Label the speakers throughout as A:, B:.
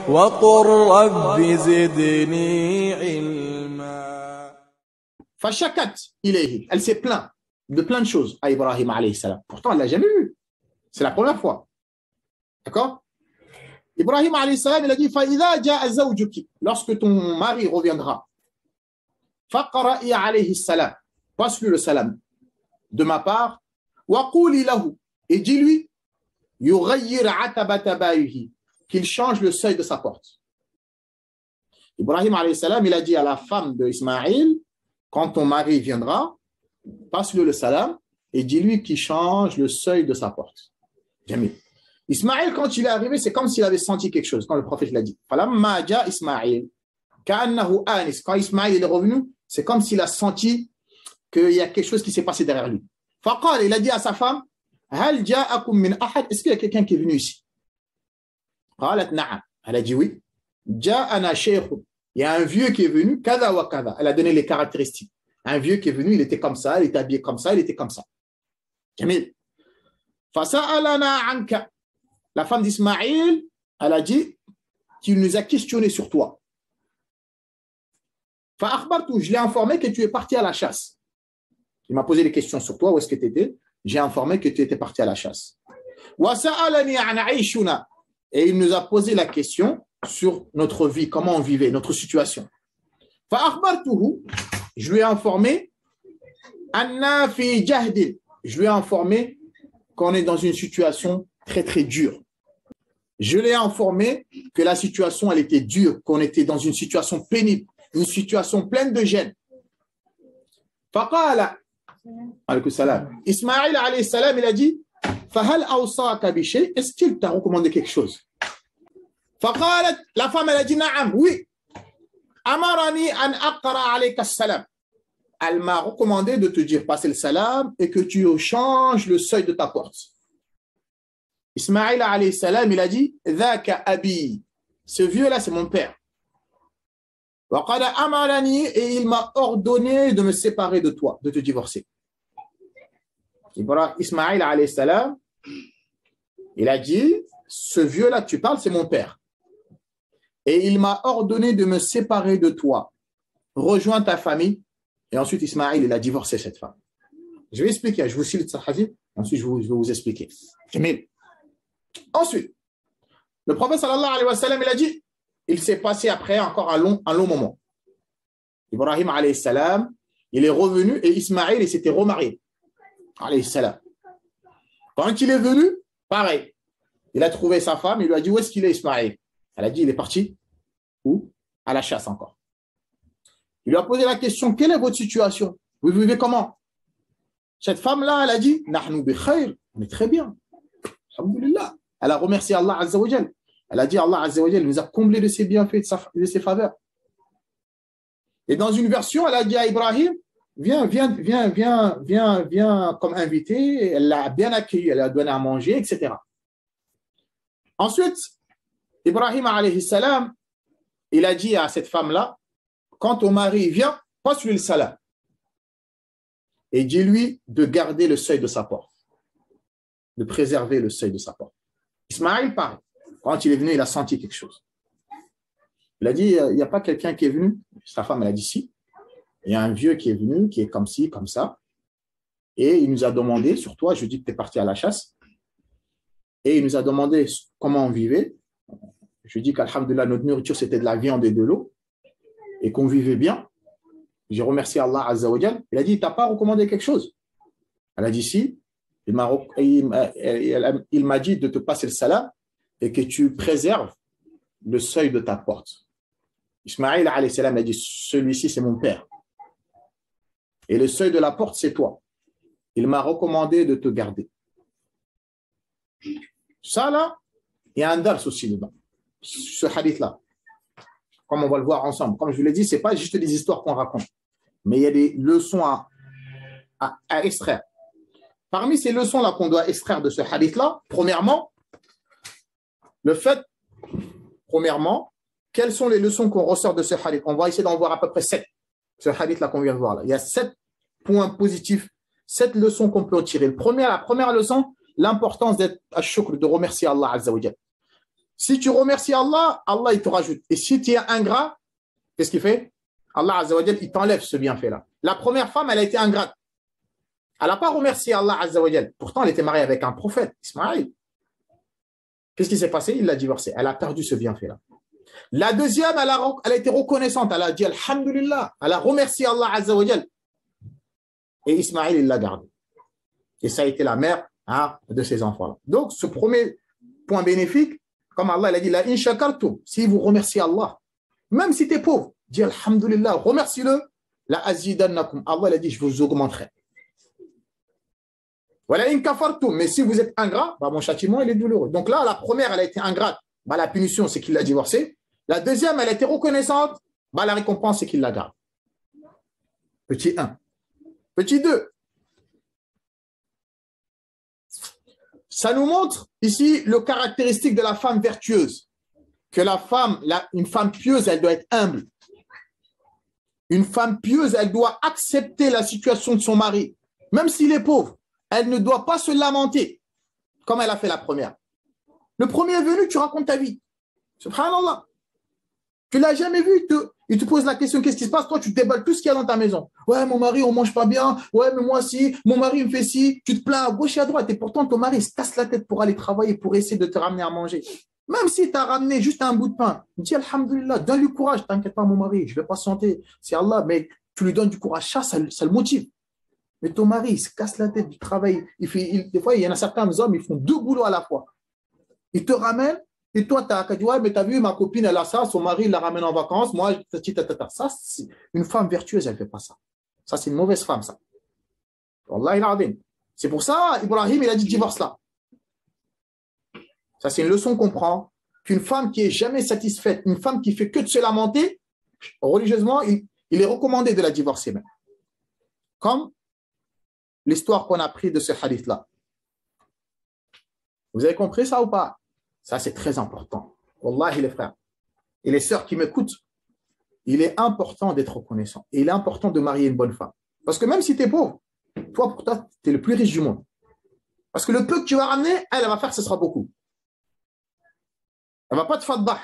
A: وقل رب زدني علما.
B: فشكت إليه. Elle s'est plainte de plein de choses à Ibrahim alayhi salam. Pourtant, elle ne l'a jamais vu. C'est la première fois. D'accord? Ibrahim alayhi salam, il a dit فَإِذَا جَاءَ زَوْجُكِ. Lorsque ton mari reviendra. فَقَرَئِ alayhi salam. Passe-lui le salam de ma part. وَقُولِ له. Et dis-lui يُغَيِّرْ عَتَبَةَ بَابِهِ. Qu'il change le seuil de sa porte. Ibrahim alayhi salam, il a dit à la femme d'Ismaïl, quand ton mari viendra, passe-lui le salam et dis-lui qu'il change le seuil de sa porte. Jamil. Ismaïl, quand il est arrivé, c'est comme s'il avait senti quelque chose, quand le prophète l'a dit. Falamma ja Ismaïl, ka'annahu anis. Quand Ismaïl est revenu, c'est comme s'il a senti qu'il y a quelque chose qui s'est passé derrière lui. Faqal, il a dit à sa femme, hal ja'akum min ahad. Est-ce qu'il y a quelqu'un qui est venu ici? Qalat na'am. Elle a dit oui. Ja'ana shaykhun. Il y a un vieux qui est venu, kada wa kada. Elle a donné les caractéristiques. Un vieux qui est venu, il était comme ça, il était habillé comme ça, il était comme ça. Jamil. Fasa'alana anka. La femme d'Ismaïl, elle a dit qu'il nous a questionné sur toi. Fa'akhbartu, je l'ai informé que tu es parti à la chasse. Il m'a posé des questions sur toi, où est-ce que tu étais? J'ai informé que tu étais parti à la chasse. Wa sa'alani an 'ayshuna. Et il nous a posé la question sur notre vie, comment on vivait, notre situation. Fa'akhbartuhu, je lui ai informé anna fi jahdin. Je lui ai informé qu'on est dans une situation très très dure. Je l'ai informé que la situation elle était dure, qu'on était dans une situation pénible, une situation pleine de gêne. Faqala alaykum salam. Ismaïl alayhi salam, il a dit fahal awsaka bi shay, est-ce qu'il t'a recommandé quelque chose? Faqalat, la femme elle a dit na'am, oui. Amarani an aqra alayka salam. Elle m'a recommandé de te dire passer le salam et que tu changes le seuil de ta porte. Ismaïl alayhi salam, il a dit dhaka abi. Ce vieux-là, c'est mon père. Wa qad amarani, et il m'a ordonné de me séparer de toi, de te divorcer. Ismaïl alayhi salam, il a dit ce vieux-là que tu parles, c'est mon père. Et il m'a ordonné de me séparer de toi. Rejoins ta famille. Et ensuite, Ismaïl, il a divorcé cette femme. Je vais expliquer. Je vous cite ce hadith. Ensuite, je vais vous expliquer. Jamil. Ensuite, le prophète sallallahu alayhi wa sallam, il a dit, il s'est passé après encore un long moment. Ibrahim alayhi salam, il est revenu et Ismaïl, il s'était remarié. Alayhi salam. Quand il est venu, pareil. Il a trouvé sa femme, il lui a dit, où est-ce qu'il est Ismaïl? Elle a dit, il est parti. Où? À la chasse encore. Il lui a posé la question, quelle est votre situation? Vous vivez comment? Cette femme-là, elle a dit, Nahnu bi khayr, on est très bien. Alhamdulillah. Elle a remercié Allah Azza wa Jal. Elle a dit, Allah Azza wa Jal nous a comblé de ses bienfaits, de ses faveurs. Et dans une version, elle a dit à Ibrahim, viens comme invité. Elle l'a bien accueilli, elle a donné à manger, etc. Ensuite, Ibrahim alayhi salam, il a dit à cette femme-là, quand ton mari vient, passe-lui le salam. Et dis-lui de garder le seuil de sa porte. De préserver le seuil de sa porte. Ismaïl, pareil. Quand il est venu, il a senti quelque chose. Il a dit, il n'y a pas quelqu'un qui est venu. Sa femme, elle a dit, si. Il y a un vieux qui est venu, qui est comme ci, comme ça. Et il nous a demandé, sur toi, je dis que tu es parti à la chasse. Et il nous a demandé comment on vivait. Je dis qu'alhamdulillah, notre nourriture, c'était de la viande et de l'eau. Et qu'on vivait bien. J'ai remercié Allah Azza wa Jal. Il a dit, il ne t'a pas recommandé quelque chose? Elle a dit, si. Il m'a dit de te passer le salam et que tu préserves le seuil de ta porte. Ismaïl alayhi salam a dit, celui-ci, c'est mon père. Et le seuil de la porte, c'est toi. Il m'a recommandé de te garder. Ça, là, il y a un dars aussi dedans. Ce hadith-là. Comme on va le voir ensemble. Comme je vous l'ai dit, ce n'est pas juste des histoires qu'on raconte. Mais il y a des leçons à extraire. Parmi ces leçons-là qu'on doit extraire de ce hadith-là, premièrement, quelles sont les leçons qu'on ressort de ce hadith? On va essayer d'en voir à peu près 7. Ce hadith-là qu'on vient de voir là. Il y a 7 points positifs, 7 leçons qu'on peut en tirer. La première leçon, l'importance d'être à shukr, de remercier Allah Azza wa Jal. Si tu remercies Allah, Allah, il te rajoute. Et si tu es ingrat, qu'est-ce qu'il fait? Allah, Azza wa Jal, il t'enlève ce bienfait-là. La première femme, elle a été ingrate. Elle n'a pas remercié Allah, Azza wa Jal. Pourtant, elle était mariée avec un prophète, Ismaïl. Qu'est-ce qui s'est passé? Il l'a divorcée. Elle a perdu ce bienfait-là. La deuxième, elle a été reconnaissante. Elle a dit Alhamdulillah. Elle a remercié Allah, Azza wa Jal. Et Ismaïl, il l'a gardé. Et ça a été la mère de ces enfants-là. Donc, ce premier point bénéfique, comme Allah il a dit, la in shakartum, si vous remerciez Allah, même si tu es pauvre, dis Alhamdulillah, remercie-le, la azidannakum. Allah il a dit, je vous augmenterai. Voilà in kafartum, mais si vous êtes ingrat, mon châtiment il est douloureux. Donc là, la première, elle a été ingrate, la punition, c'est qu'il l'a divorcée. La deuxième, elle a été reconnaissante, la récompense, c'est qu'il la garde. Petit 1. Petit 2. Ça nous montre ici le caractéristique de la femme vertueuse. Que la femme, une femme pieuse, elle doit être humble. Une femme pieuse, elle doit accepter la situation de son mari. Même s'il est pauvre, elle ne doit pas se lamenter, comme elle a fait la première. Le premier est venu, tu racontes ta vie. Subhanallah. Tu ne l'as jamais vu, il te pose la question, qu'est-ce qui se passe? Toi, tu déballes tout ce qu'il y a dans ta maison. Ouais, mon mari, on ne mange pas bien. Ouais, mais moi, si, mon mari me fait ci. Tu te plains à gauche et à droite. Et pourtant, ton mari se casse la tête pour aller travailler, pour essayer de te ramener à manger. Même si tu as ramené juste un bout de pain, dis Alhamdulillah, donne-lui courage. T'inquiète pas, mon mari, je ne vais pas chanter. C'est Allah, mais tu lui donnes du courage. Ça le motive. Mais ton mari, il se casse la tête du travail. Des fois, il y en a certains hommes, ils font 2 boulots à la fois. Ils te ramènent. Et toi, tu as dit, ouais, mais tu as vu, ma copine, elle a ça, son mari, il la ramène en vacances. Moi, ça, c'est une femme vertueuse, elle ne fait pas ça. Ça, c'est une mauvaise femme, ça. Wallah, il a dit. C'est pour ça, Ibrahim, il a dit divorce là. Ça, c'est une leçon qu'on prend. Qu'une femme qui est jamais satisfaite, une femme qui fait que de se lamenter, religieusement, il est recommandé de la divorcer même. Comme l'histoire qu'on a pris de ce hadith-là. Vous avez compris ça ou pas? Ça, c'est très important. Wallahi, les frères et les sœurs qui m'écoutent, il est important d'être reconnaissant. Et il est important de marier une bonne femme. Parce que même si tu es pauvre, toi, pour toi, tu es le plus riche du monde. Parce que le peu que tu vas ramener, elle va faire, ce sera beaucoup. Elle ne va pas te fatbah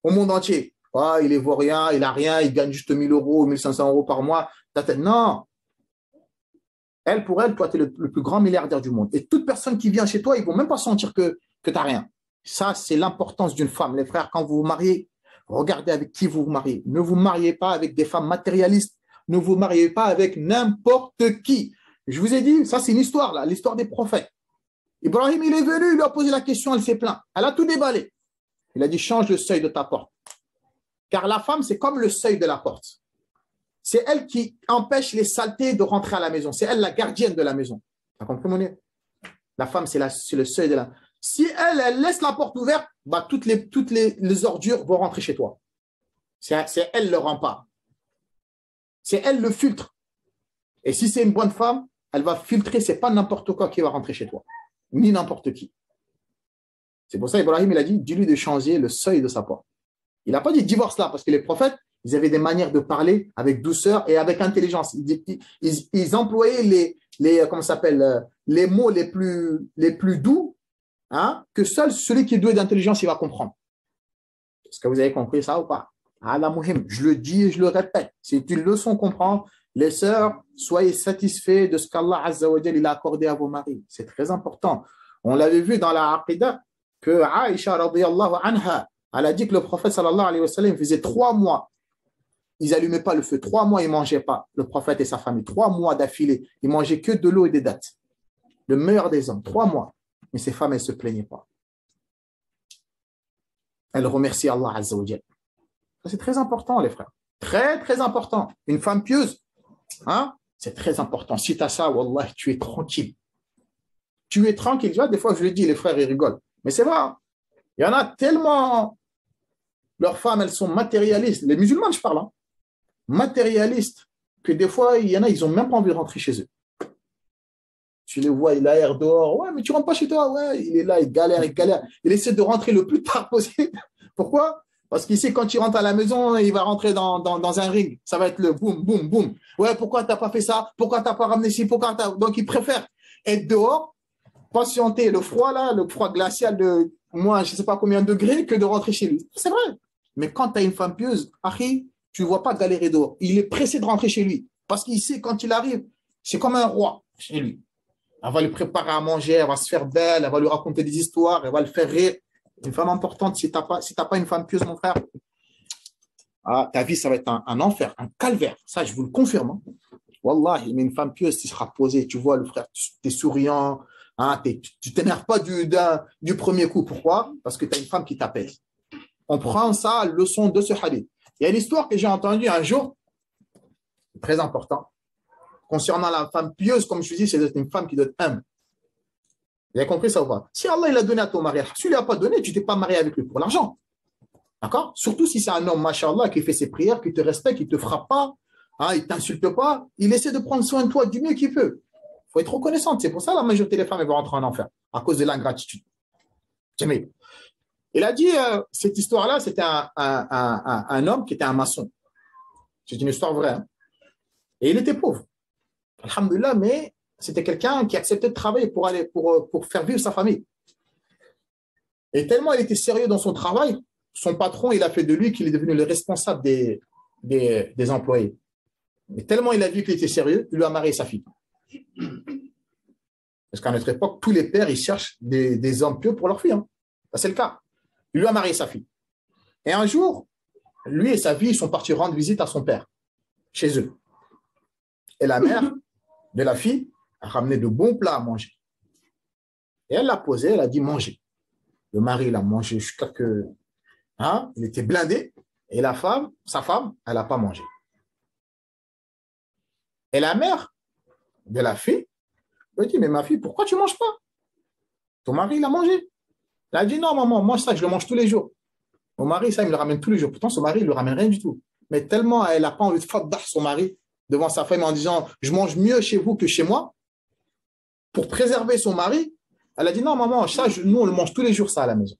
B: au monde entier. Oh, il est vaurien, il n'a rien, il gagne juste 1 000 euros, 1 500 euros par mois. Non. Elle, pour elle, toi, tu es le plus grand milliardaire du monde. Et toute personne qui vient chez toi, ils ne vont même pas sentir que tu n'as rien. Ça, c'est l'importance d'une femme. Les frères, quand vous vous mariez, regardez avec qui vous vous mariez. Ne vous mariez pas avec des femmes matérialistes. Ne vous mariez pas avec n'importe qui. Je vous ai dit, ça, c'est une histoire, là, l'histoire des prophètes. Ibrahim, il est venu, il lui a posé la question, elle s'est plainte. Elle a tout déballé. Il a dit, change le seuil de ta porte. Car la femme, c'est comme le seuil de la porte. C'est elle qui empêche les saletés de rentrer à la maison. C'est elle la gardienne de la maison. Tu as compris, mon nez? La femme, c'est le seuil de la... Si elle laisse la porte ouverte, toutes les ordures vont rentrer chez toi. C'est elle le rempart. C'est elle le filtre. Et si c'est une bonne femme, elle va filtrer, ce n'est pas n'importe quoi qui va rentrer chez toi. Ni n'importe qui. C'est pour ça Ibrahim, il a dit, dis-lui de changer le seuil de sa porte. Il n'a pas dit divorce là, parce que les prophètes, ils avaient des manières de parler avec douceur et avec intelligence. Ils employaient les mots les plus doux, que seul celui qui est doué d'intelligence, il va comprendre. Est-ce que vous avez compris ça ou pas? Je le dis et je le répète. C'est une leçon qu'on prend. Les sœurs, soyez satisfaits de ce qu'Allah Azza wa Jal il a accordé à vos maris. C'est très important. On l'avait vu dans la Aqidah que Aïcha radiyallahu anha, elle a dit que le prophète sallallahu alayhi wa sallam faisait 3 mois. Ils n'allumaient pas le feu. 3 mois, ils ne mangeaient pas, le prophète et sa famille. 3 mois d'affilée. Ils ne mangeaient que de l'eau et des dattes. Le meilleur des hommes. 3 mois. Mais ces femmes, elles ne se plaignaient pas. Elles remerciaient Allah Azza wa Jal. C'est très important, les frères. Très, très important. Une femme pieuse, c'est très important. Si tu as ça, wallah, tu es tranquille. Tu es tranquille. Tu vois, des fois, je le dis, les frères, ils rigolent. Mais c'est vrai. Il y en a tellement... Leurs femmes, elles sont matérialistes. Les musulmans, je parle. Matérialistes. Que des fois, il y en a, ils n'ont même pas envie de rentrer chez eux. Tu les vois, il a l'air dehors. Ouais, mais tu ne rentres pas chez toi. Ouais, il est là, il galère, il galère. Il essaie de rentrer le plus tard possible. Pourquoi? Parce qu'ici, quand il rentre à la maison, il va rentrer dans un ring. Ça va être le boum, boum, boum. Ouais, pourquoi tu n'as pas fait ça? Pourquoi tu n'as pas ramené ci? Donc, il préfère être dehors, patienter le froid, là, le froid glacial moi, je ne sais pas combien de degrés que de rentrer chez lui. C'est vrai. Mais quand tu as une femme pieuse, Harry, tu ne vois pas galérer dehors. Il est pressé de rentrer chez lui. Parce qu'il sait quand il arrive, c'est comme un roi chez lui. Elle va lui préparer à manger, elle va se faire belle, elle va lui raconter des histoires, elle va le faire rire. Une femme importante, si tu n'as pas une femme pieuse, mon frère, ta vie, ça va être un enfer, un calvaire. Ça, je vous le confirme. Hein. Wallah, mais une femme pieuse, tu seras posée, tu vois le frère, tu es souriant, hein, tu t'énerves pas du premier coup. Pourquoi? Parce que tu as une femme qui t'apaise. On prend ça, leçon de ce hadith. Il y a une histoire que j'ai entendue un jour, très important, concernant la femme pieuse, comme je dis, c'est une femme qui doit être humble. Vous avez compris ça ou pas? Si Allah il a donné à ton mari, si tu ne lui as pas donné, tu ne t'es pas marié avec lui pour l'argent. D'accord? Surtout si c'est un homme, machallah, qui fait ses prières, qui te respecte, qui ne te frappe pas, hein, il ne t'insulte pas, il essaie de prendre soin de toi du mieux qu'il peut. Il faut être reconnaissante. C'est pour ça que la majorité des femmes elles vont rentrer en enfer, à cause de l'ingratitude. Jamais. Il a dit, cette histoire-là, c'était un homme qui était un maçon. C'est une histoire vraie. Hein? Et il était pauvre. Alhamdulillah, mais c'était quelqu'un qui acceptait de travailler pour faire vivre sa famille. Et tellement il était sérieux dans son travail, son patron, il a fait de lui qu'il est devenu le responsable des employés. Et tellement il a vu qu'il était sérieux, il lui a marié sa fille. Parce qu'à notre époque, tous les pères, ils cherchent des hommes pieux pour leurs filles. Hein. C'est le cas. Il lui a marié sa fille. Et un jour, lui et sa fille sont partis rendre visite à son père, chez eux. Et la mère de la fille a ramené de bons plats à manger. Et elle l'a posé, elle a dit manger. Le mari l'a mangé jusqu'à que... Hein, il était blindé. Et sa femme, elle n'a pas mangé. Et la mère de la fille lui dit, mais ma fille, pourquoi tu ne manges pas? Ton mari, il a mangé. Elle a dit, non, maman, moi, ça, je le mange tous les jours. Mon mari, ça, il me le ramène tous les jours. Pourtant, son mari, il ne le ramène rien du tout. Mais tellement elle n'a pas envie de faddah son mari devant sa femme en disant, je mange mieux chez vous que chez moi, pour préserver son mari, elle a dit, non, maman, ça, nous, on le mange tous les jours, ça, à la maison.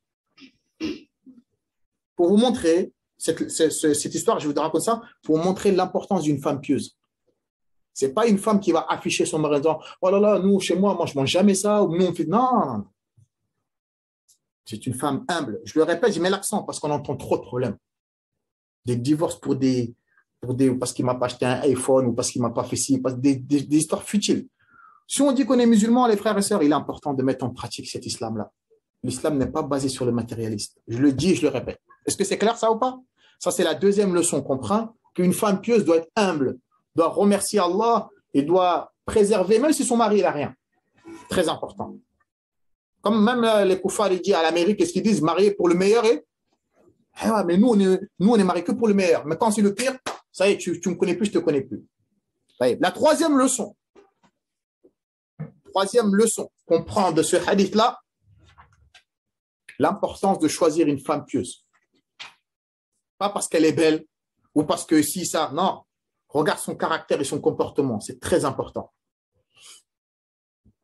B: Pour vous montrer, cette histoire, je vous raconte ça, pour vous montrer l'importance d'une femme pieuse. Ce n'est pas une femme qui va afficher son mari en disant, oh là là, nous, chez moi, je ne mange jamais ça, ou nous, on fait... Non. C'est une femme humble. Je le répète, je mets l'accent parce qu'on entend trop de problèmes. Des divorces parce qu'il ne m'a pas acheté un iPhone ou parce qu'il ne m'a pas fait ci, des histoires futiles. Si on dit qu'on est musulman, les frères et sœurs, il est important de mettre en pratique cet islam-là. L'islam n'est pas basé sur le matérialiste. Je le dis et je le répète. Est-ce que c'est clair ça ou pas? Ça, c'est la deuxième leçon qu'on prend, qu'une femme pieuse doit être humble, doit remercier Allah et doit préserver, même si son mari n'a rien. Très important. Comme même les koufars, ils disent à l'Amérique, qu'est-ce qu'ils disent? Marié pour le meilleur et... Ah, mais nous, on est mariés que pour le meilleur. Mais quand c'est le pire, ça y est, tu ne me connais plus, je ne te connais plus. La troisième leçon qu'on prend de ce hadith-là, l'importance de choisir une femme pieuse. Pas parce qu'elle est belle ou parce que si, ça, non. Regarde son caractère et son comportement, c'est très important.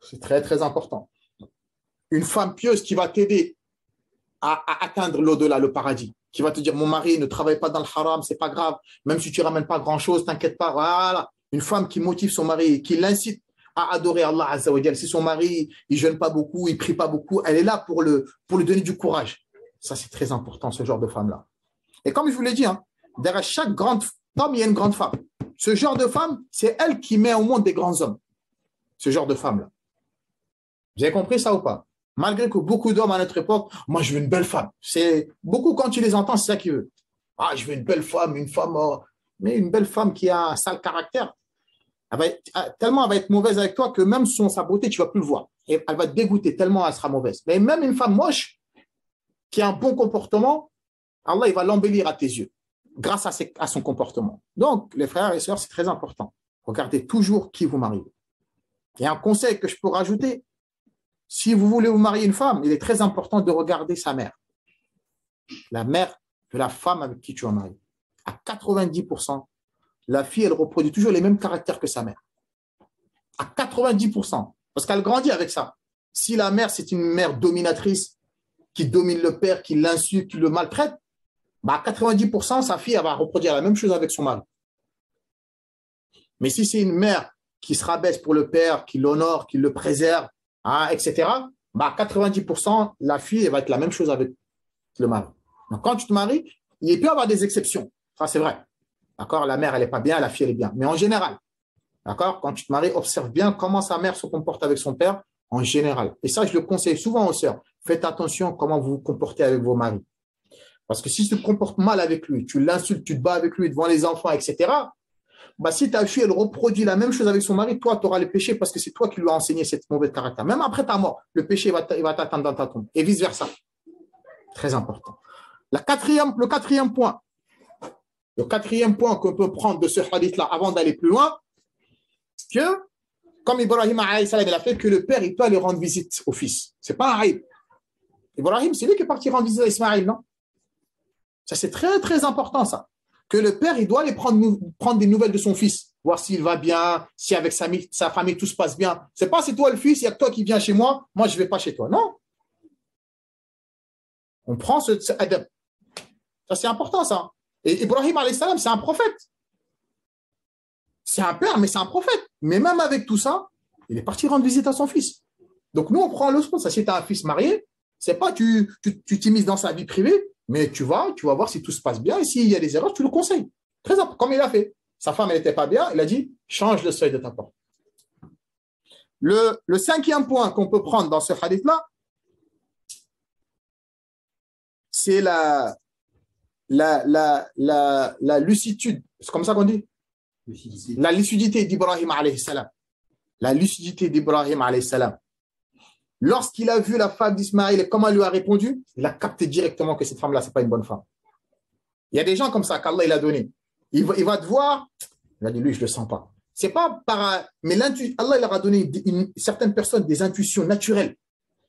B: C'est très, très important. Une femme pieuse qui va t'aider à atteindre l'au-delà, le paradis, qui va te dire, mon mari ne travaille pas dans le haram, c'est pas grave, même si tu ramènes pas grand-chose, t'inquiète pas, voilà. Une femme qui motive son mari, qui l'incite à adorer Allah Azza wa Jal. Si son mari, il jeûne pas beaucoup, il prie pas beaucoup, elle est là pour lui donner du courage. Ça, c'est très important, ce genre de femme-là. Et comme je vous l'ai dit, hein, derrière chaque grande homme, il y a une grande femme. Ce genre de femme, c'est elle qui met au monde des grands hommes. Ce genre de femme-là. Vous avez compris ça ou pas? Malgré que beaucoup d'hommes à notre époque, moi, je veux une belle femme. C'est beaucoup, quand tu les entends, c'est ça qu'ils veulent. Ah, je veux une belle femme, mais une belle femme qui a un sale caractère. Tellement elle va être mauvaise avec toi que même sa beauté, tu ne vas plus le voir. Et elle va te dégoûter tellement elle sera mauvaise. Mais même une femme moche qui a un bon comportement, Allah, il va l'embellir à tes yeux grâce à son comportement. Donc, les frères et sœurs, c'est très important. Regardez toujours qui vous mariez. Et un conseil que je peux rajouter, si vous voulez vous marier une femme, il est très important de regarder sa mère. La mère de la femme avec qui tu vas marier. À 90%, la fille, elle reproduit toujours les mêmes caractères que sa mère. À 90%. Parce qu'elle grandit avec ça. Si la mère, c'est une mère dominatrice, qui domine le père, qui l'insulte, qui le maltraite, à 90%, sa fille, elle va reproduire la même chose avec son mari. Mais si c'est une mère qui se rabaisse pour le père, qui l'honore, qui le préserve, etc., bah, 90%, la fille elle va être la même chose avec le mari. Donc, quand tu te maries, il peut y avoir des exceptions. Ça, c'est vrai. D'accord? La mère, elle n'est pas bien, la fille, elle est bien. Mais en général, d'accord? Quand tu te maries, observe bien comment sa mère se comporte avec son père en général. Et ça, je le conseille souvent aux sœurs. Faites attention à comment vous vous comportez avec vos maris. Parce que si tu te comportes mal avec lui, tu l'insultes, tu te bats avec lui devant les enfants, etc., bah, si ta fille, elle reproduit la même chose avec son mari, toi, tu auras le péché parce que c'est toi qui lui as enseigné cette mauvaise caractère. Même après ta mort, le péché il va t'attendre dans ta tombe. Et vice-versa. Très important. Le quatrième point qu'on peut prendre de ce hadith-là avant d'aller plus loin, que, comme Ibrahim alayhi salam, il a fait, que le père, il peut aller rendre visite au fils. Ce n'est pas un aïb. Ibrahim, c'est lui qui est parti rendre visite à Ismaël, non? Ça, c'est très, très important, ça. Que le père, il doit aller prendre des nouvelles de son fils, voir s'il va bien, si avec sa famille, tout se passe bien. Ce n'est pas c'est toi le fils, il n'y a que toi qui viens chez moi, moi, je ne vais pas chez toi. Non. On prend ce adab. Ça, c'est important, ça. Et Ibrahim, alayhi salam, c'est un prophète. C'est un père, mais c'est un prophète. Mais même avec tout ça, il est parti rendre visite à son fils. Donc, nous, on prend le sponsor. Si tu as un fils marié, c'est pas tu t'immisces dans sa vie privée, mais tu vas voir si tout se passe bien. Et s'il y a des erreurs, tu le conseilles. Très important, comme il a fait. Sa femme, elle n'était pas bien. Il a dit, change le seuil de ta porte. Le cinquième point qu'on peut prendre dans ce hadith-là, c'est la lucitude. C'est comme ça qu'on dit? La lucidité d'Ibrahim alayhi salam. La lucidité d'Ibrahim alayhi salam. Lorsqu'il a vu la femme d'Ismaël et comment elle lui a répondu, il a capté directement que cette femme-là, ce n'est pas une bonne femme. Il y a des gens comme ça qu'Allah il a donné. Il va te voir, il va dire, lui, je ne le sens pas. C'est pas par. Mais Allah il leur a donné certaines personnes des intuitions naturelles.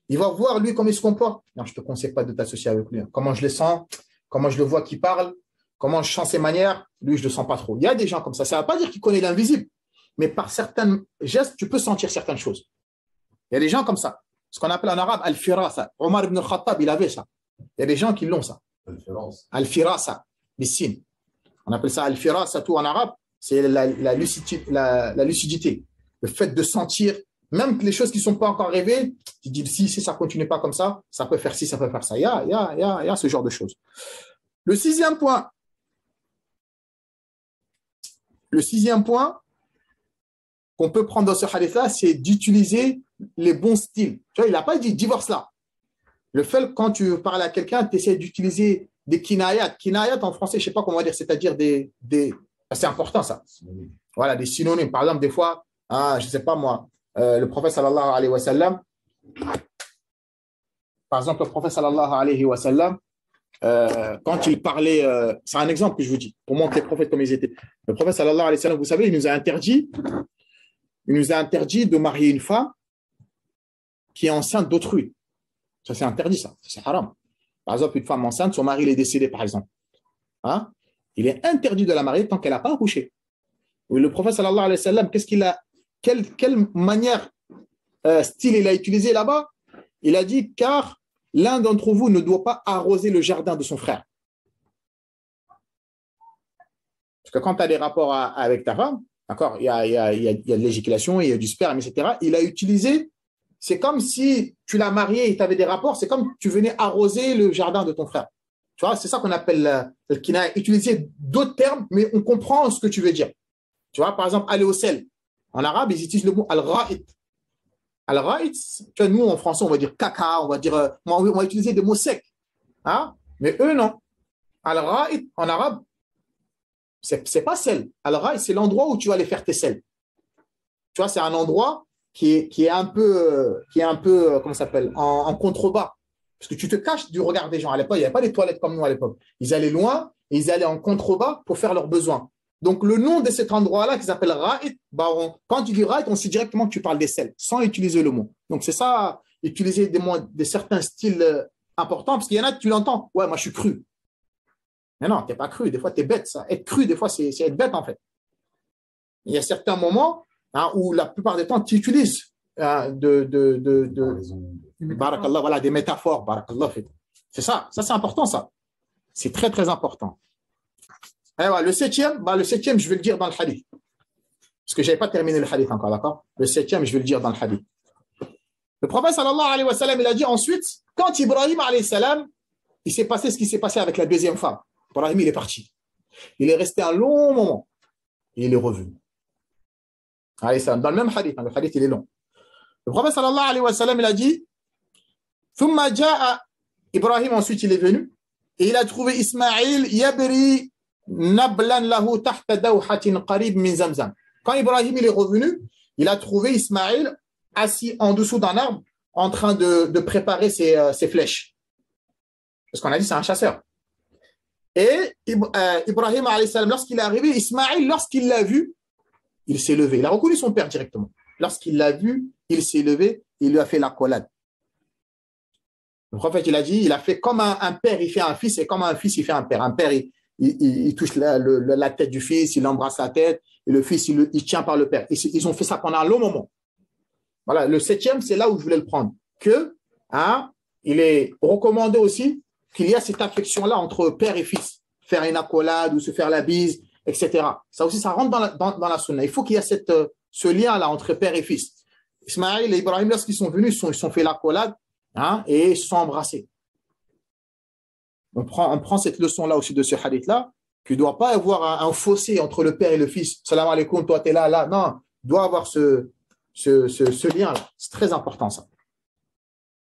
B: Il va voir lui comment il se comporte. Non, je ne te conseille pas de t'associer avec lui. Comment je le sens, comment je le vois qui parle, comment je sens ses manières, lui, je ne le sens pas trop. Il y a des gens comme ça. Ça ne veut pas dire qu'il connaît l'invisible, mais par certains gestes, tu peux sentir certaines choses. Il y a des gens comme ça. Ce qu'on appelle en arabe al-firasa. Omar ibn al-Khattab, il avait ça. Il y a des gens qui l'ont, ça. Al-firasa, bissin. On appelle ça al-firasa, tout en arabe. C'est la lucidité. Le fait de sentir, même que les choses qui ne sont pas encore rêvées, tu dis, si ça ne continue pas comme ça peut faire ci, ça peut faire ça. Il y a ce genre de choses. Le sixième point qu'on peut prendre dans ce hadith-là, c'est d'utiliser les bons styles. Tu vois, il n'a pas dit divorce là. Le fait, quand tu parles à quelqu'un, tu essaies d'utiliser des kinayat. Kinayat en français, je ne sais pas comment dire, c'est-à-dire des c'est important ça. Voilà, des synonymes. Par exemple, des fois, je ne sais pas moi, le prophète sallallahu alayhi wa sallam, quand il parlait, c'est un exemple que je vous dis, pour montrer les prophètes comme ils étaient. Le prophète sallallahu alayhi wa sallam, vous savez, il nous a interdit de marier une femme qui est enceinte d'autrui. Ça, c'est interdit, ça. C'est haram. Par exemple, une femme enceinte, son mari est décédé, par exemple. Hein? Il est interdit de la marier tant qu'elle n'a pas accouché. Le prophète sallallahu alayhi wa sallam, quelle manière, style il a utilisé là-bas? Il a dit, car l'un d'entre vous ne doit pas arroser le jardin de son frère. Parce que quand tu as des rapports avec ta femme, d'accord, il y a de l'éjaculation, il y a du sperme, etc. Il a utilisé, c'est comme si tu l'as marié et tu avais des rapports, c'est comme tu venais arroser le jardin de ton frère. Tu vois, c'est ça qu'on appelle le kinaya. Utiliser d'autres termes, mais on comprend ce que tu veux dire. Tu vois, par exemple, aller au sel. En arabe, ils utilisent le mot al-ra'id. Al-ra'id, tu vois, nous, en français, on va dire caca, on va utiliser des mots secs. Hein? Mais eux, non. Al-ra'id, en arabe, c'est pas sel. Al-ra'id, c'est l'endroit où tu vas aller faire tes sels. Tu vois, c'est un endroit qui est un peu, comment ça s'appelle, en contrebas. Parce que tu te caches du regard des gens. À l'époque, il n'y avait pas des toilettes comme nous à l'époque. Ils allaient loin et ils allaient en contrebas pour faire leurs besoins. Donc, le nom de cet endroit-là, qui s'appelle Ra'id, quand tu dis Ra'id, on sait directement que tu parles des sels, sans utiliser le mot. Donc, c'est ça, utiliser certains styles importants, parce qu'il y en a, tu l'entends. Ouais, moi, je suis cru. Mais non, tu n'es pas cru. Des fois, tu es bête. Ça. Être cru, des fois, c'est être bête, en fait. Il y a certains moments où, la plupart du temps, tu utilises barakallah, voilà, des métaphores. Barakallah. C'est ça. Ça, c'est important, ça. C'est très, très important. Alors, le septième, je vais le dire dans le hadith. Parce que je n'avais pas terminé le hadith encore, d'accord? Le septième, je vais le dire dans le hadith. Le prophète sallallahu alayhi wa sallam, il a dit ensuite, quand Ibrahim alayhi salam, il s'est passé ce qui s'est passé avec la deuxième femme. Ibrahim, il est parti. Il est resté un long moment. Et il est revenu. Alayhi salam, dans le même hadith, le hadith il est long. Le prophète sallallahu alayhi wa sallam, il a dit, Thumma ja'a Ibrahim, ensuite il est venu, et il a trouvé Ismaïl yabri nablan lahu tahta dawhatin qarib min Zamzam. Quand Ibrahim il est revenu, il a trouvé Ismaïl assis en dessous d'un arbre en train de préparer ses flèches. Parce qu'on a dit c'est un chasseur. Et Ibrahim, lorsqu'il est arrivé, Ismaïl, lorsqu'il l'a vu, il s'est levé. Il a reconnu son père directement. Lorsqu'il l'a vu, il s'est levé, il lui a fait l'accolade. Le prophète, il a dit, il a fait comme un père, il fait un fils, et comme un fils, il fait un père. Un père, il touche la tête du fils, il embrasse sa tête, et le fils, il tient par le père. Ils ont fait ça pendant un long moment. Voilà, le 7e, c'est là où je voulais le prendre. Il est recommandé aussi qu'il y a cette affection-là entre père et fils. Faire une accolade ou se faire la bise, etc. Ça aussi, ça rentre dans la sunna. Il faut qu'il y ait ce lien-là entre père et fils. Ismaël et Ibrahim, lorsqu'ils sont venus, ils sont fait l'accolade et ils se sont embrassés. On prend cette leçon-là aussi de ce hadith-là, qu'il ne doit pas avoir un fossé entre le père et le fils. Salam alaikum, toi, tu es là, là. Non, il doit avoir ce lien-là. C'est très important, ça.